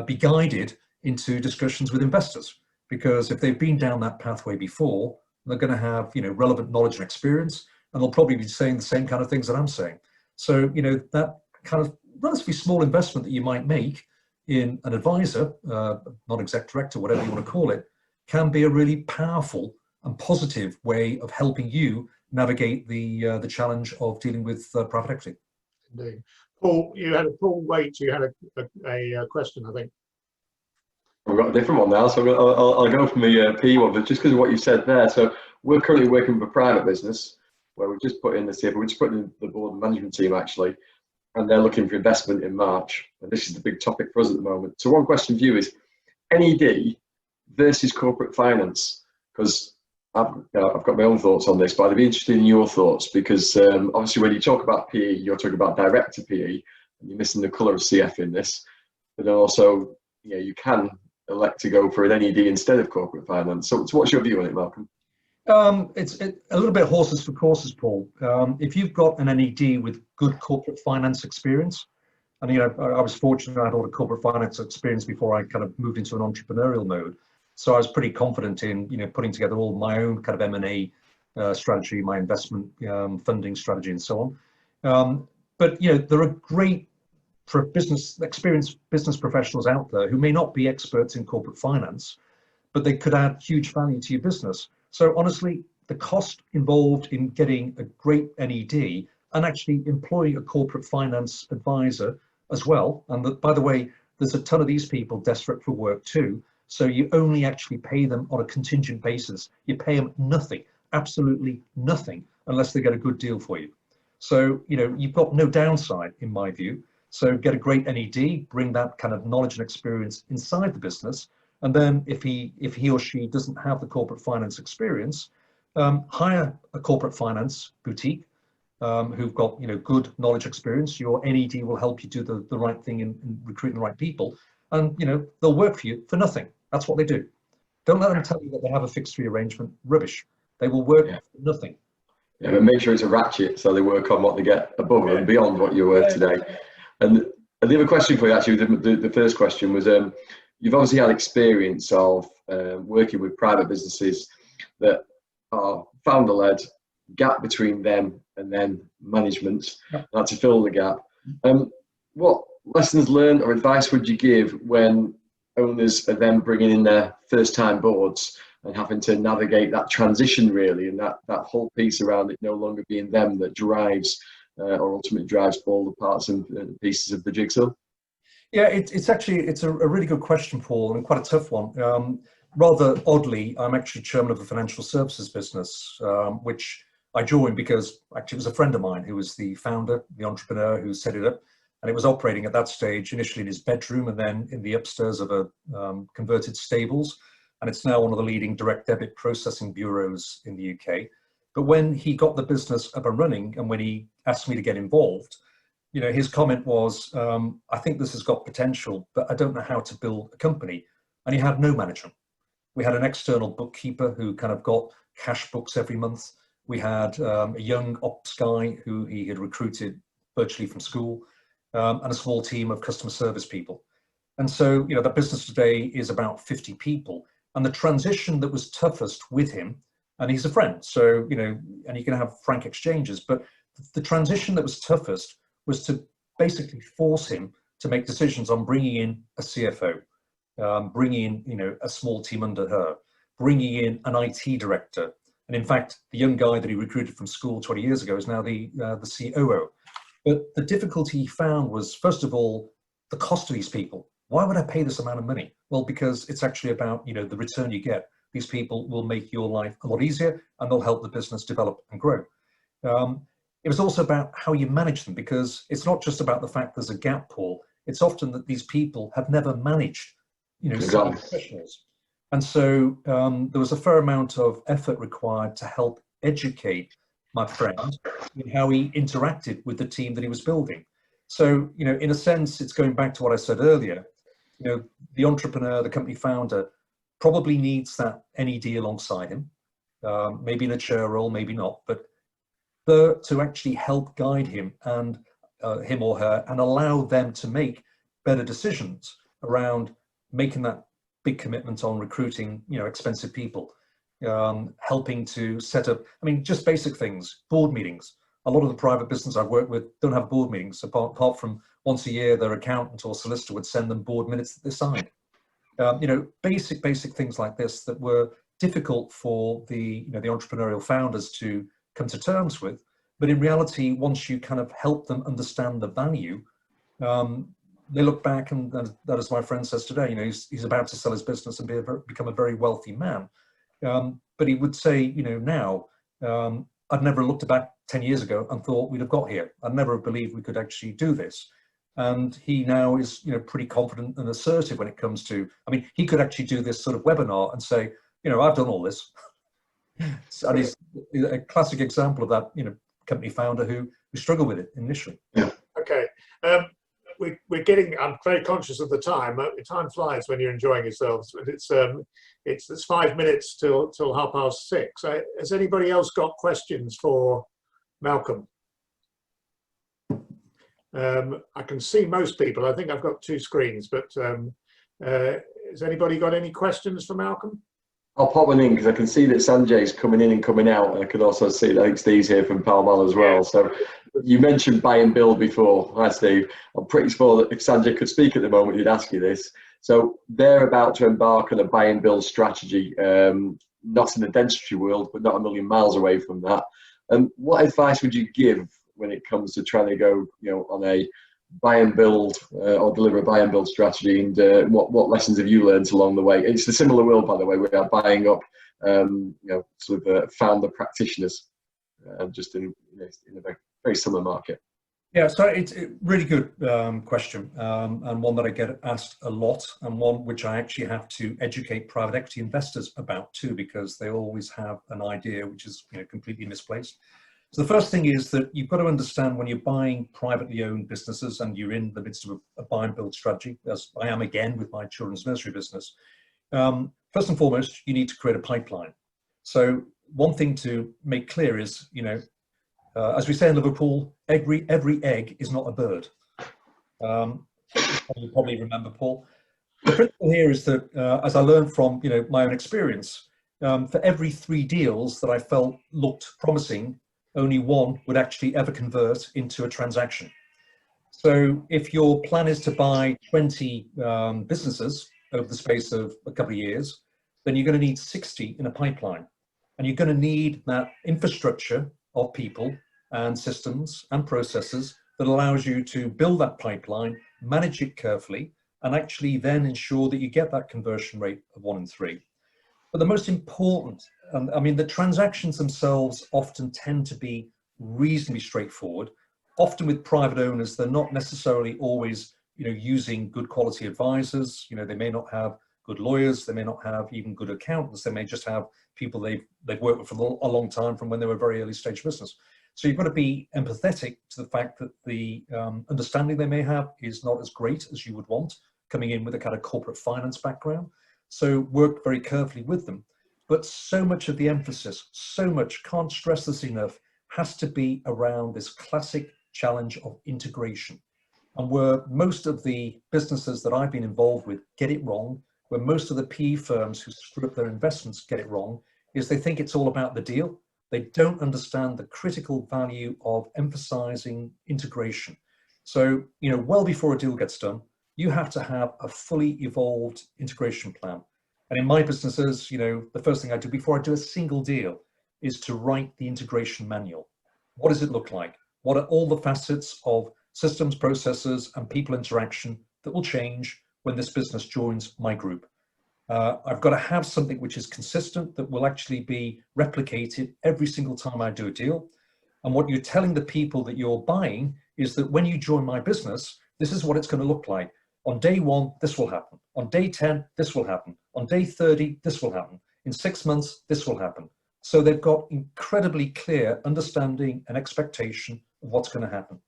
be guided into discussions with investors. Because if they've been down that pathway before, they're going to have relevant knowledge and experience, and they'll probably be saying the same kind of things that I'm saying. So that kind of relatively small investment that you might make in an advisor, non-exec director, whatever you want to call it, can be a really powerful and positive way of helping you navigate the challenge of dealing with private equity. Indeed. Paul, you had a question, I think. I've got a different one now, so I'll go from the PE one, but just because of what you said there. So we're currently working with a private business where we've just put in the CFO, we've just put in the board and management team actually, and they're looking for investment in March. And this is the big topic for us at the moment. So one question for you is NED versus corporate finance, because I've got my own thoughts on this, but I'd be interested in your thoughts because obviously when you talk about PE, you're talking about director PE, and you're missing the colour of CF in this, but then also you can elect to go for an NED instead of corporate finance. So what's your view on it, Malcolm? It's a little bit horses for courses, Paul. If you've got an NED with good corporate finance experience, and I was fortunate I had all the corporate finance experience before I kind of moved into an entrepreneurial mode. So I was pretty confident in putting together all my own kind of M&A strategy, my investment funding strategy, and so on. But there are great experienced business professionals out there who may not be experts in corporate finance, but they could add huge value to your business. So honestly, the cost involved in getting a great NED and actually employing a corporate finance advisor as well, and that, by the way, there's a ton of these people desperate for work too. So you only actually pay them on a contingent basis. You pay them nothing, absolutely nothing, unless they get a good deal for you. So, you've got no downside in my view. So get a great NED, bring that kind of knowledge and experience inside the business. And then if he or she doesn't have the corporate finance experience, hire a corporate finance boutique who've got good knowledge experience. Your NED will help you do the right thing in recruiting the right people. And they'll work for you for nothing. That's what they do. Don't let them tell you that they have a fixed fee arrangement. Rubbish. They will work for nothing. Yeah, but make sure it's a ratchet so they work on what they get above and beyond what you're worth today. And the other question for you, actually, the first question was, you've obviously had experience of working with private businesses that are founder-led, gap between them and then management, to fill the gap. What lessons learned or advice would you give when owners are then bringing in their first-time boards and having to navigate that transition really, and that whole piece around it no longer being them that drives or ultimately drives all the parts and pieces of the jigsaw? Yeah, it's a really good question, Paul, and quite a tough one. Rather oddly, I'm actually chairman of a financial services business, which I joined because actually it was a friend of mine who was the founder, the entrepreneur who set it up. And it was operating at that stage initially in his bedroom and then in the upstairs of a converted stables. And it's now one of the leading direct debit processing bureaus in the UK. But when he got the business up and running and when he asked me to get involved, his comment was, I think this has got potential, but I don't know how to build a company. And he had no management. We had an external bookkeeper who kind of got cash books every month. We had a young ops guy who he had recruited virtually from school. And a small team of customer service people. And so, that business today is about 50 people. And the transition that was toughest with him, and he's a friend, so, and you can have frank exchanges, but the transition that was toughest was to basically force him to make decisions on bringing in a CFO, bringing in, a small team under her, bringing in an IT director. And in fact, the young guy that he recruited from school 20 years ago is now the COO. But the difficulty he found was, first of all, the cost of these people. Why would I pay this amount of money? Well, because it's actually about, the return you get. These people will make your life a lot easier and they'll help the business develop and grow. It was also about how you manage them, because it's not just about the fact there's a gap, Paul. It's often that these people have never managed, professionals. And so there was a fair amount of effort required to help educate my friend in how he interacted with the team that he was building. So, you know, in a sense, it's going back to what I said earlier. You know, the entrepreneur, the company founder, probably needs that NED alongside him, maybe in a chair role, maybe not, but to actually help guide him and him or her, and allow them to make better decisions around making that big commitment on recruiting, you know, expensive people, helping to set up, I mean, just basic things, board meetings. A lot of the private business I've worked with don't have board meetings, apart from once a year their accountant or solicitor would send them board minutes that they signed. You know, basic things like this that were difficult for the, you know, the entrepreneurial founders to come to terms with. But in reality, once you kind of help them understand the value, they look back, and that, as my friend says today, you know, he's about to sell his business and become a very wealthy man. But he would say, you know, now, I'd never looked back 10 years ago and thought we'd have got here. I'd never believed we could actually do this. And he now is, you know, pretty confident and assertive when it comes to, I mean, he could actually do this sort of webinar and say, you know, I've done all this. And he's a classic example of that, you know, company founder who struggled with it initially. Yeah. Okay. We're getting, I'm very conscious of the time. Time flies when you're enjoying yourselves. But it's 5 minutes till 6:30. Has anybody else got questions for Malcolm? I can see most people. I think I've got 2 screens, but has anybody got any questions for Malcolm? I'll pop one in because I can see that Sanjay's coming in and coming out, and I can also see that Steve's here from Pall Mall as well. So you mentioned buy and build before. Hi, Steve. I'm pretty sure that if Sanjay could speak at the moment, he'd ask you this. So they're about to embark on a buy and build strategy, not in the dentistry world, but not a million miles away from that. What advice would you give when it comes to trying to go, you know, on a buy and build or deliver a buy and build strategy, and what lessons have you learned along the way? It's a similar world, by the way. We are buying up, you know, sort of founder practitioners, just in a very similar market. Yeah, so it's a really good question, and one that I get asked a lot, and one which I actually have to educate private equity investors about too, because they always have an idea which is, you know, completely misplaced. So the first thing is that you've got to understand when you're buying privately owned businesses and you're in the midst of a buy and build strategy, as I am again with my children's nursery business, first and foremost, you need to create a pipeline. So one thing to make clear is, you know, as we say in Liverpool, every egg is not a bird. You probably remember, Paul. The principle here is that, as I learned from, you know, my own experience, for every 3 deals that I felt looked promising, only 1 would actually ever convert into a transaction. So if your plan is to buy 20 businesses over the space of a couple of years, then you're going to need 60 in a pipeline. And you're going to need that infrastructure of people and systems and processes that allows you to build that pipeline, manage it carefully, and actually then ensure that you get that conversion rate of 1 in 3. But the most important, I mean, the transactions themselves often tend to be reasonably straightforward. Often with private owners, they're not necessarily always, you know, using good quality advisors. You know, they may not have good lawyers, they may not have even good accountants, they may just have people they've worked with for a long time from when they were a very early stage business. So you've got to be empathetic to the fact that the understanding they may have is not as great as you would want, coming in with a kind of corporate finance background. So work very carefully with them. But so much of the emphasis, so much, can't stress this enough, has to be around this classic challenge of integration. And where most of the businesses that I've been involved with get it wrong, where most of the PE firms who screw up their investments get it wrong, is they think it's all about the deal. They don't understand the critical value of emphasizing integration. So, you know, well before a deal gets done, you have to have a fully evolved integration plan. And in my businesses, you know, the first thing I do before I do a single deal is to write the integration manual. What does it look like? What are all the facets of systems, processes, and people interaction that will change when this business joins my group? I've got to have something which is consistent, that will actually be replicated every single time I do a deal. And what you're telling the people that you're buying is that when you join my business, this is what it's going to look like. On day 1, this will happen. On day 10, this will happen. On day 30, this will happen. In 6 months, this will happen. So they've got incredibly clear understanding and expectation of what's going to happen.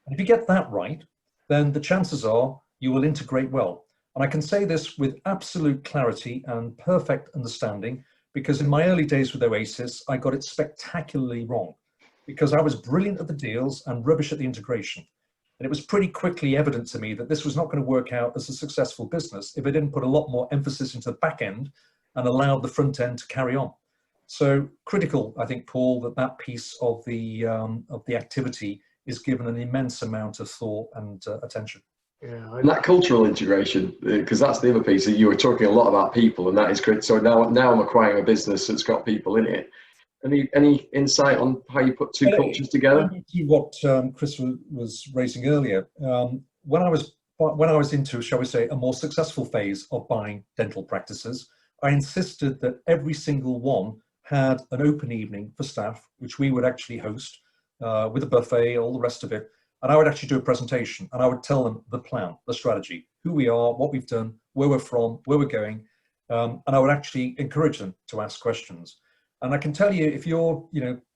And if you get that right, then the chances are you will integrate well. And I can say this with absolute clarity and perfect understanding, because in my early days with Oasis, I got it spectacularly wrong, because I was brilliant at the deals and rubbish at the integration. And it was pretty quickly evident to me that this was not going to work out as a successful business if I didn't put a lot more emphasis into the back end and allowed the front end to carry on. So critical, I think, Paul, that that piece of the activity is given an immense amount of thought and attention. Yeah, And that cultural integration, because that's the other piece. You were talking a lot about people, and that is great. So now I'm acquiring a business that's got people in it. Any insight on how you put two cultures together? To what Chris was raising earlier, when I was into, shall we say, a more successful phase of buying dental practices, I insisted that every single one had an open evening for staff, which we would actually host with a buffet, all the rest of it. And I would actually do a presentation, and I would tell them the plan, the strategy, who we are, what we've done, where we're from, where we're going, and I would actually encourage them to ask questions. And I can tell you, if you're,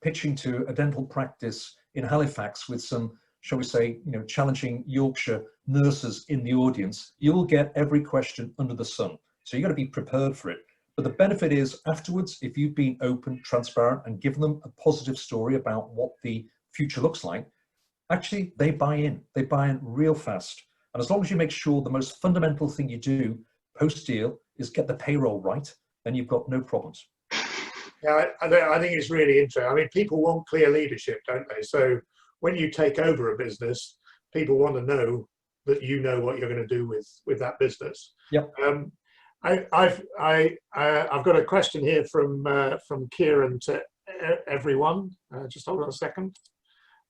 pitching to a dental practice in Halifax with some, shall we say, challenging Yorkshire nurses in the audience, you'll get every question under the sun. So you've got to be prepared for it. But the benefit is afterwards, if you've been open, transparent, and given them a positive story about what the future looks like, actually they buy in real fast. And as long as you make sure the most fundamental thing you do post-deal is get the payroll right, then you've got no problems. Yeah, I think it's really interesting. I mean, people want clear leadership, don't they? So when you take over a business, people want to know that you know what you're going to do with that business. Yep. I've got a question here from Kieran to everyone. Just hold on a second.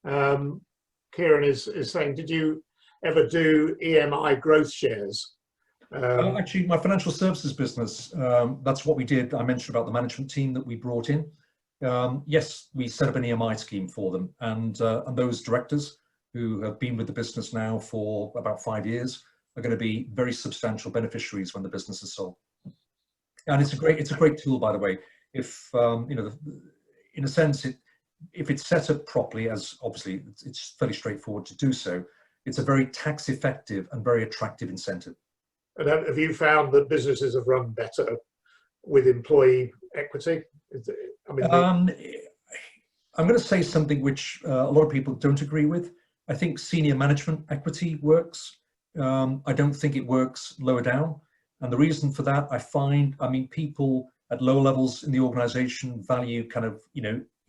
Kieran is saying, did you ever do EMI growth shares? Actually, my financial services business, that's what we did. I mentioned about the management team that we brought in. Yes, we set up an EMI scheme for them, and those directors who have been with the business now for about 5 years are going to be very substantial beneficiaries when the business is sold. And it's a great tool, by the way. If in a sense, if it's set up properly, as obviously it's fairly straightforward to do so, it's a very tax effective and very attractive incentive. And have you found that businesses have run better with employee equity? I'm going to say something which a lot of people don't agree with. I think senior management equity works. I don't think it works lower down. And the reason for that, people at lower levels in the organization value kind of,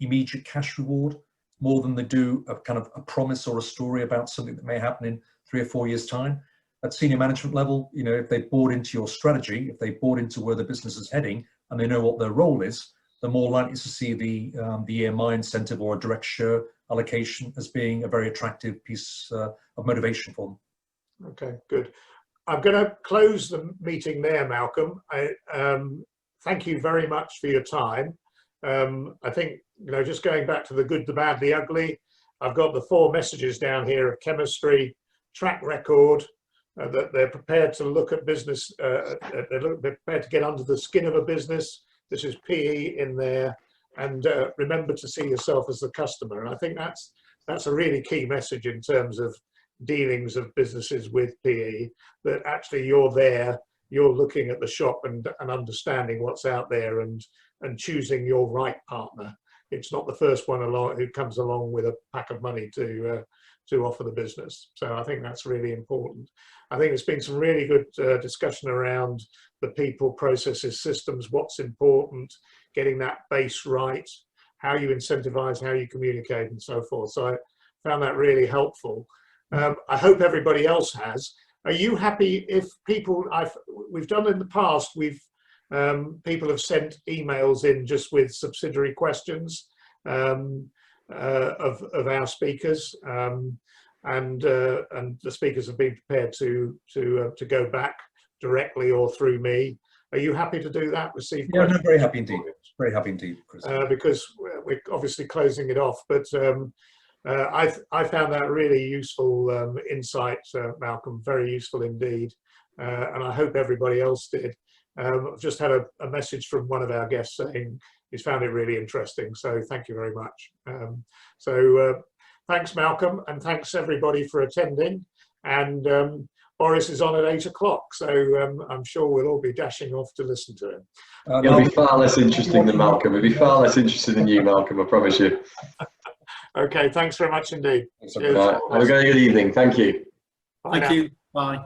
immediate cash reward more than they do a kind of a promise or a story about something that may happen in 3 or 4 years' time. At senior management level, if they bought into your strategy, if they bought into where the business is heading and they know what their role is, they're more likely to see the EMI incentive or a direct share allocation as being a very attractive piece of motivation for them. Okay, good. I'm going to close the meeting there, Malcolm. Thank you very much for your time. I think, just going back to the good, the bad, the ugly, I've got the 4 messages down here of chemistry, track record, that they're prepared to look at business, they're prepared to get under the skin of a business. This is PE in there, and remember to see yourself as the customer. And I think that's a really key message in terms of dealings of businesses with PE, that actually you're there, you're looking at the shop and understanding what's out there and choosing your right partner. It's not the first one along who comes along with a pack of money to offer the business. So I think that's really important. I think there's been some really good discussion around the people, processes, systems, what's important, getting that base right, how you incentivize, how you communicate, and so forth. So I found that really helpful. I hope everybody else has. Are you happy if people, we've done in the past, people have sent emails in just with subsidiary questions of our speakers, and the speakers have been prepared to go back directly or through me. Are you happy to do that? Receive questions? Yeah, no, very happy indeed. Very happy indeed, Chris. Because we're obviously closing it off, but I found that really useful insight, Malcolm, very useful indeed, and I hope everybody else did. I've just had a message from one of our guests saying he's found it really interesting, so thank you very much. Thanks, Malcolm, and thanks everybody for attending. And Boris is on at 8 o'clock, so I'm sure we'll all be dashing off to listen to him. It'll be far less interesting than Malcolm. It'll be far less interesting than you, Malcolm, I promise you. Okay, thanks very much indeed. Have a very good evening. Thank you. Bye Thank now. you. Bye.